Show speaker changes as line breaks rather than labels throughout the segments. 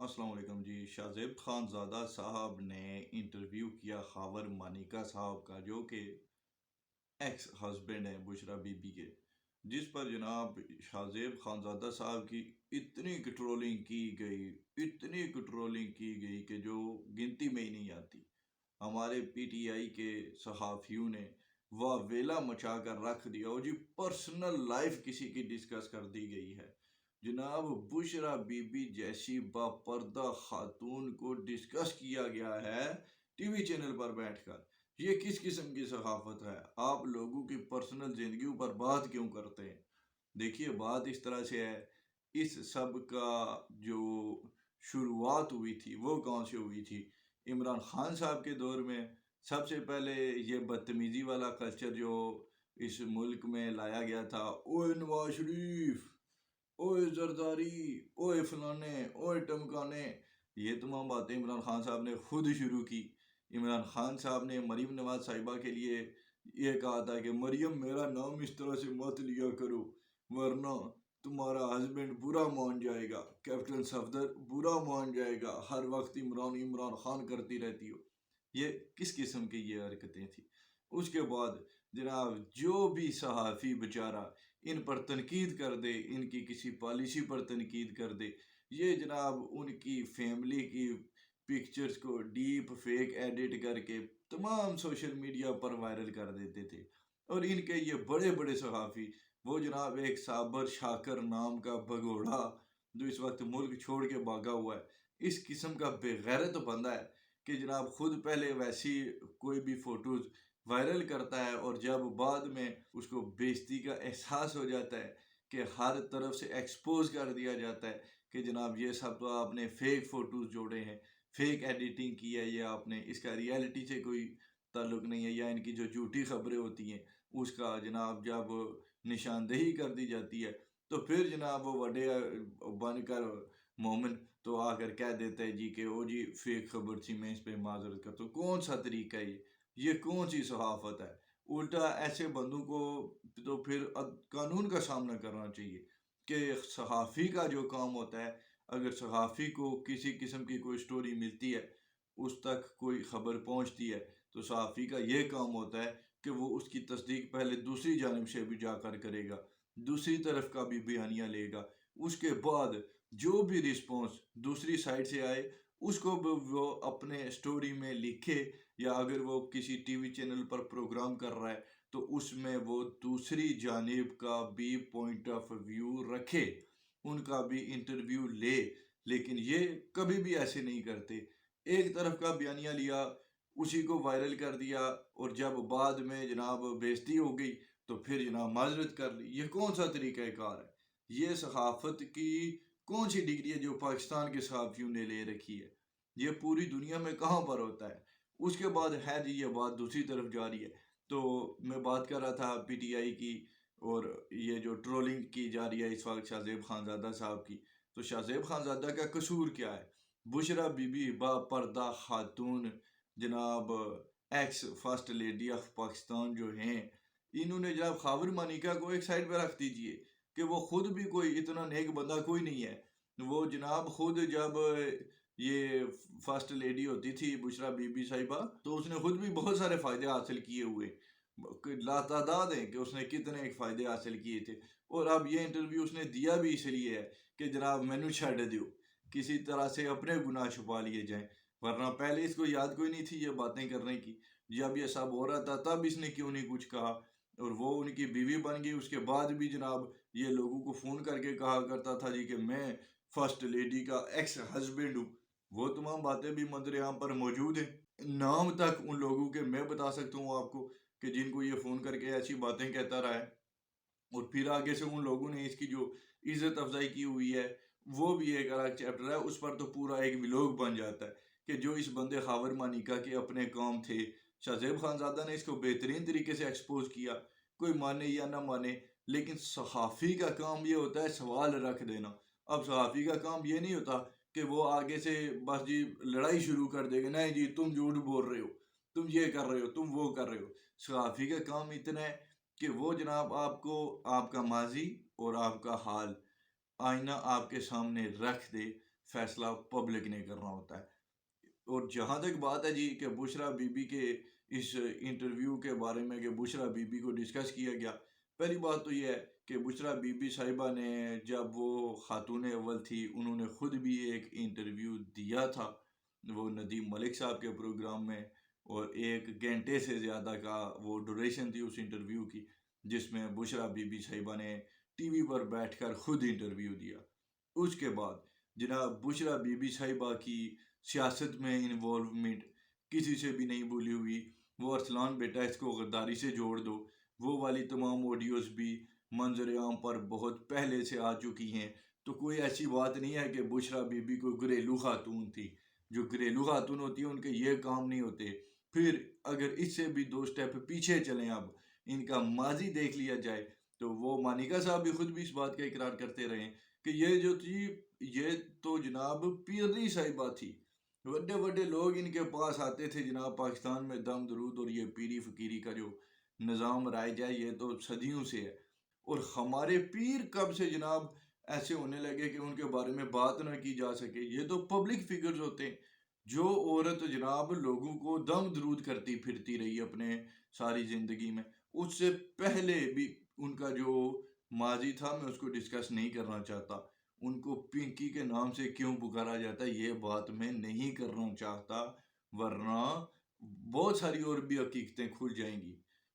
अस्सलाम वालेकुम जी। शाहजेब खान ज़ादा साहब ने इंटरव्यू किया खावर मानिका साहब का, जो कि एक्स हस्बैंड है बुशरा बीबी के, जिस पर जनाब शाहजेब खानज़ादा साहब की इतनी ट्रोलिंग की गई, इतनी ट्रोलिंग की गई कि जो गिनती में ही नहीं आती। हमारे पीटीआई के सहाफ़ियों ने वाह वेला मचा कर रख दिया, और जी पर्सनल लाइफ किसी की डिस्कस कर दी गई है। जनाब बुशरा बीबी जैसी बापर्दा खातून को डिस्कस किया गया है टीवी चैनल पर बैठकर। ये किस किस्म की सहाफत है? आप लोगों की पर्सनल जिंदगी पर बात क्यों करते हैं? देखिए, बात इस तरह से है, इस सब का जो शुरुआत हुई थी वो कहाँ से हुई थी? इमरान खान साहब के दौर में सबसे पहले ये बदतमीजी वाला कल्चर जो इस मुल्क में लाया गया था, ओए नवाज शरीफ, ओए जरदारी, ओए फलाने, ओए टमकाने, ये तमाम बातें इमरान खान साहब ने खुद शुरू की। इमरान खान साहब ने मरीम नवाज साहिबा के लिए ये कहा था कि मरियम मेरा नाम इस तरह से मत लिया करो, वरना तुम्हारा हस्बैंड बुरा मान जाएगा, कैप्टन सफदर बुरा मान जाएगा, हर वक्त इमरान इमरान खान करती रहती हो। ये किस किस्म की ये हरकतें थी? उसके बाद जनाब जो भी सहाफ़ी बेचारा इन पर तनकीद कर दे, इनकी किसी पॉलिसी पर तनकीद कर दे, ये जनाब उनकी फैमिली की पिक्चर्स को डीप फेक एडिट करके तमाम सोशल मीडिया पर वायरल कर देते थे। और इनके ये बड़े बड़े सहाफ़ी, वो जनाब एक साबर शाकर नाम का भगोड़ा जो इस वक्त मुल्क छोड़ के भागा हुआ है, इस किस्म का बेगैरत बंदा है कि जनाब खुद पहले वैसी कोई भी फ़ोटोज़ वायरल करता है, और जब बाद में उसको बेइज्जती का एहसास हो जाता है कि हर तरफ से एक्सपोज कर दिया जाता है कि जनाब ये सब तो आपने फेक फ़ोटोज़ जोड़े हैं, फेक एडिटिंग की है, ये आपने, इसका रियलिटी से कोई ताल्लुक़ नहीं है, या इनकी जो झूठी खबरें होती हैं उसका जनाब जब निशानदेही कर दी जाती है, तो फिर जनाब वो बड़े बनकर मोमिन तो आकर कह देता है जी कि ओ जी फेक खबर थी, मैं इस पे माजरत करता हूँ। कौन सा तरीका है ये कौन सी सहाफत है? उल्टा ऐसे बंदों को तो फिर कानून का सामना करना चाहिए कि सहाफ़ी का जो काम होता है, अगर सहाफ़ी को किसी किस्म की कोई स्टोरी मिलती है, उस तक कोई खबर पहुंचती है, तो सहाफ़ी का ये काम होता है कि वो उसकी तस्दीक पहले दूसरी जानिब से भी जाकर करेगा, दूसरी तरफ का भी बयानिया लेगा, उसके बाद जो भी रिस्पॉन्स दूसरी साइड से आए उसको वो अपने स्टोरी में लिखे, या अगर वो किसी टीवी चैनल पर प्रोग्राम कर रहा है तो उसमें वो दूसरी जानिब का भी पॉइंट ऑफ व्यू रखे, उनका भी इंटरव्यू ले। लेकिन ये कभी भी ऐसे नहीं करते, एक तरफ का बयानिया लिया, उसी को वायरल कर दिया, और जब बाद में जनाब बेइज्जती हो गई तो फिर जनाब माजरत कर ली। ये कौन सा तरीक़ाकार है? ये सहाफ़त की कौन सी डिग्री है जो पाकिस्तान के सहाफ़ियों ने ले रखी है? ये पूरी दुनिया में कहाँ पर होता है? उसके बाद है जी, ये बात दूसरी तरफ जा रही है। तो मैं बात कर रहा था पीटीआई की, और ये जो ट्रोलिंग की जा रही है इस वक्त शाहजेब खानज़ादा साहब की, तो शाहजेब खानज़ादा का कसूर क्या है? बुशरा बीबी बापर्दा खातून जनाब x first lady of Pakistan जो हैं, इन्होंने जनाब खावर मानिका को एक साइड पर रख दीजिए कि वो खुद भी कोई इतना नेक बंदा कोई नहीं है। वो जनाब खुद जब ये फर्स्ट लेडी होती थी बुशरा बीबी साहिबा, तो उसने खुद भी बहुत सारे फ़ायदे हासिल किए हुए, लातादाद हैं कि उसने कितने फ़ायदे हासिल किए थे। और अब ये इंटरव्यू उसने दिया भी इसलिए है कि जनाब मैनू छड़ दो, किसी तरह से अपने गुनाह छुपा लिए जाएं, वरना पहले इसको याद कोई नहीं थी ये बातें करने की। जब ये सब हो रहा था तब इसने क्यों नहीं कुछ कहा, और वो उनकी बीवी बन गई, उसके बाद भी जनाब ये लोगों को फ़ोन करके कहा करता था जी कि मैं फर्स्ट लेडी का एक्स हस्बैंड हूँ। वो तमाम बातें भी मंजर-ए-आम पर मौजूद हैं। नाम तक उन लोगों के मैं बता सकता हूँ आपको कि जिनको ये फ़ोन करके ऐसी बातें कहता रहा है। और फिर आगे से उन लोगों ने इसकी जो इज़्ज़त अफ़ज़ाई की हुई है, वो भी एक अलग चैप्टर है, उस पर तो पूरा एक व्लॉग बन जाता है कि जो इस बंदे खावर मानिका के अपने काम थे। शाहज़ेब खानज़ादा ने इसको बेहतरीन तरीके से एक्सपोज़ किया, कोई माने या ना माने, लेकिन सहाफ़ी का काम ये होता है सवाल रख देना। अब सहाफ़ी का काम ये नहीं होता कि वो आगे से बस जी लड़ाई शुरू कर देगा, नहीं जी तुम झूठ बोल रहे हो, तुम ये कर रहे हो, तुम वो कर रहे हो। सहाफ़ी का काम इतना है कि वो जनाब आपको आपका माज़ी और आपका हाल आईना आपके सामने रख दे, فیصلہ پبلک نے کرنا ہوتا ہے۔ اور جہاں تک بات ہے جی کہ بشرا بی بی کے اس انٹرویو کے بارے میں کہ بشرا بی بی کو ڈسکس کیا گیا، پہلی بات تو یہ ہے کہ بشرا بی بی صاحبہ نے جب وہ خاتون اول تھی انہوں نے خود بھی ایک انٹرویو دیا تھا وہ ندیم ملک صاحب کے پروگرام میں، اور 1 گھنٹے سے زیادہ کا وہ ڈوریشن تھی اس انٹرویو کی، جس میں بشرا بی بی صاحبہ نے ٹی وی پر بیٹھ کر خود انٹرویو دیا۔ اس کے بعد جناب بشرا بی بی صاحبہ کی سیاست میں انوالومنٹ کسی سے بھی نہیں بولی ہوئی، وہ ارسلان بیٹا اس کو غداری سے جوڑ دو، وہ والی تمام آڈیوز بھی منظر عام پر بہت پہلے سے آ چکی ہیں، تو کوئی ایسی بات نہیں ہے کہ بشرا بی بی کوئی گھریلو خاتون تھی۔ جو گھریلو خاتون ہوتی ہیں ان کے یہ کام نہیں ہوتے۔ پھر اگر اس سے بھی 2 سٹیپ پیچھے چلیں، اب ان کا ماضی دیکھ لیا جائے تو وہ مانیکا صاحب بھی خود بھی اس بات کا اقرار کرتے رہے کہ یہ جو تھی یہ تو جناب پیرنی صاحبہ تھی، بڑے بڑے لوگ ان کے پاس آتے تھے جناب، پاکستان میں دم درود اور یہ پیری فقیری کا جو نظام رائج ہے یہ تو صدیوں سے ہے، اور ہمارے پیر کب سے جناب ایسے ہونے لگے کہ ان کے بارے میں بات نہ کی جا سکے؟ یہ تو پبلک فگرز ہوتے ہیں۔ جو عورت جناب لوگوں کو دم درود کرتی پھرتی رہی اپنے ساری زندگی میں، اس سے پہلے بھی ان کا جو ماضی تھا میں اس کو ڈسکس نہیں کرنا چاہتا، ان کو پنکی کے نام سے کیوں پکارا جاتا ہے یہ بات میں نہیں کرنا چاہتا، ورنہ بہت ساری اور بھی حقیقتیں کھل جائیں گی،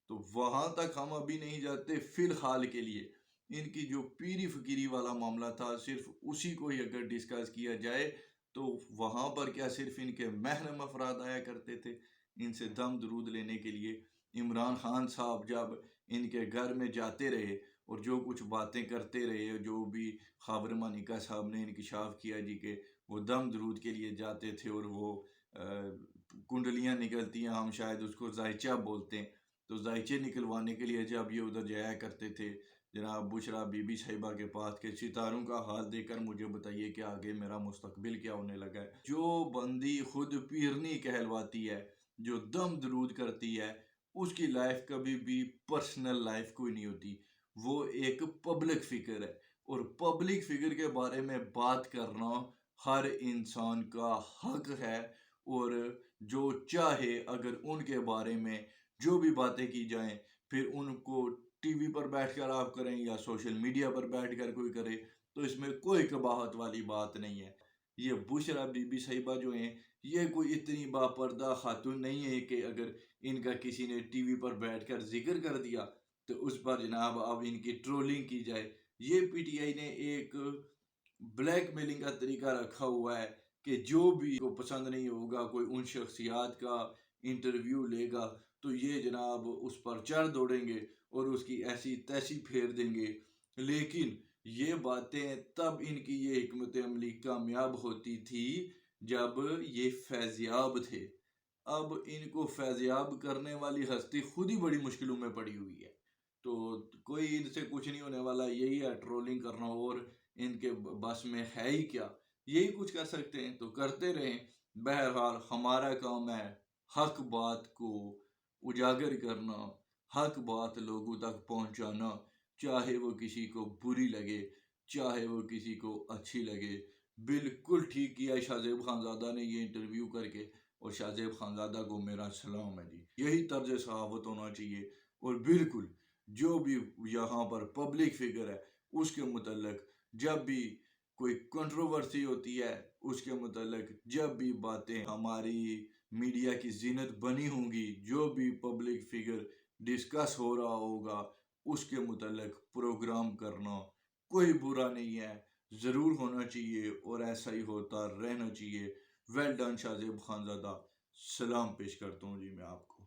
تو وہاں تک ہم ابھی نہیں جاتے۔ فی الحال کے لیے ان کی جو پیری فقیری والا معاملہ تھا صرف اسی کو ہی اگر ڈسکس کیا جائے تو وہاں پر کیا صرف ان کے محرم افراد آیا کرتے تھے ان سے دم درود لینے کے لیے؟ عمران خان صاحب جب ان کے گھر میں جاتے رہے اور جو کچھ باتیں کرتے رہے، جو بھی خاور مانیکا صاحب نے انکشاف کیا جی کہ وہ دم درود کے لیے جاتے تھے اور وہ کنڈلیاں نکلتی ہیں، ہم شاید اس کو زائچہ بولتے ہیں، تو زائچے نکلوانے کے لیے جب یہ ادھر جایا کرتے تھے جناب بشرا بی بی صاحبہ کے پاس کے ستاروں کا حال دیکھ کر مجھے بتائیے کہ آگے میرا مستقبل کیا ہونے لگا ہے۔ جو بندی خود پیرنی کہلواتی ہے، جو دم درود کرتی ہے، اس کی لائف کبھی بھی پرسنل لائف کوئی نہیں ہوتی، وہ ایک پبلک فگر ہے، اور پبلک فگر کے بارے میں بات کرنا ہر انسان کا حق ہے، اور جو چاہے اگر ان کے بارے میں جو بھی باتیں کی جائیں پھر ان کو ٹی وی پر بیٹھ کر آپ کریں یا سوشل میڈیا پر بیٹھ کر کوئی کرے تو اس میں کوئی قباحت والی بات نہیں ہے۔ یہ بشرا بی بی صاحبہ جو ہیں یہ کوئی اتنی باپردہ خاتون نہیں ہے کہ اگر ان کا کسی نے ٹی وی پر بیٹھ کر ذکر کر دیا تو اس پر جناب اب ان کی ٹرولنگ کی جائے۔ یہ پی ٹی آئی نے ایک بلیک میلنگ کا طریقہ رکھا ہوا ہے کہ جو بھی کو پسند نہیں ہوگا کوئی ان شخصیات کا انٹرویو لے گا تو یہ جناب اس پر چڑھ دوڑیں گے اور اس کی ایسی تیسی پھیر دیں گے، لیکن یہ باتیں تب ان کی یہ حکمت عملی کامیاب ہوتی تھی جب یہ فیضیاب تھے۔ اب ان کو فیضیاب کرنے والی ہستی خود ہی بڑی مشکلوں میں پڑی ہوئی ہے، تو کوئی ان سے کچھ نہیں ہونے والا، یہی ہے ٹرولنگ کرنا، اور ان کے بس میں ہے ہی کیا، یہی کچھ کر سکتے ہیں تو کرتے رہیں۔ بہرحال ہمارا کام ہے حق بات کو اجاگر کرنا، حق بات لوگوں تک پہنچانا، چاہے وہ کسی کو بری لگے چاہے وہ کسی کو اچھی لگے۔ بالکل ٹھیک کیا شاہ زیب خانزادہ نے یہ انٹرویو کر کے، اور شاہ زیب خانزادہ کو میرا سلام ہے جی، یہی طرز صحافت ہونا چاہیے، اور بالکل جو بھی یہاں پر پبلک فگر ہے اس کے متعلق جب بھی کوئی کنٹروورسی ہوتی ہے، اس کے متعلق جب بھی باتیں ہماری میڈیا کی زینت بنی ہوں گی، جو بھی پبلک فگر ڈسکس ہو رہا ہوگا اس کے متعلق پروگرام کرنا کوئی برا نہیں ہے، ضرور ہونا چاہیے اور ایسا ہی ہوتا رہنا چاہیے۔ ویل ڈن شاہ زیب خانزادہ، سلام پیش کرتا ہوں جی میں آپ کو۔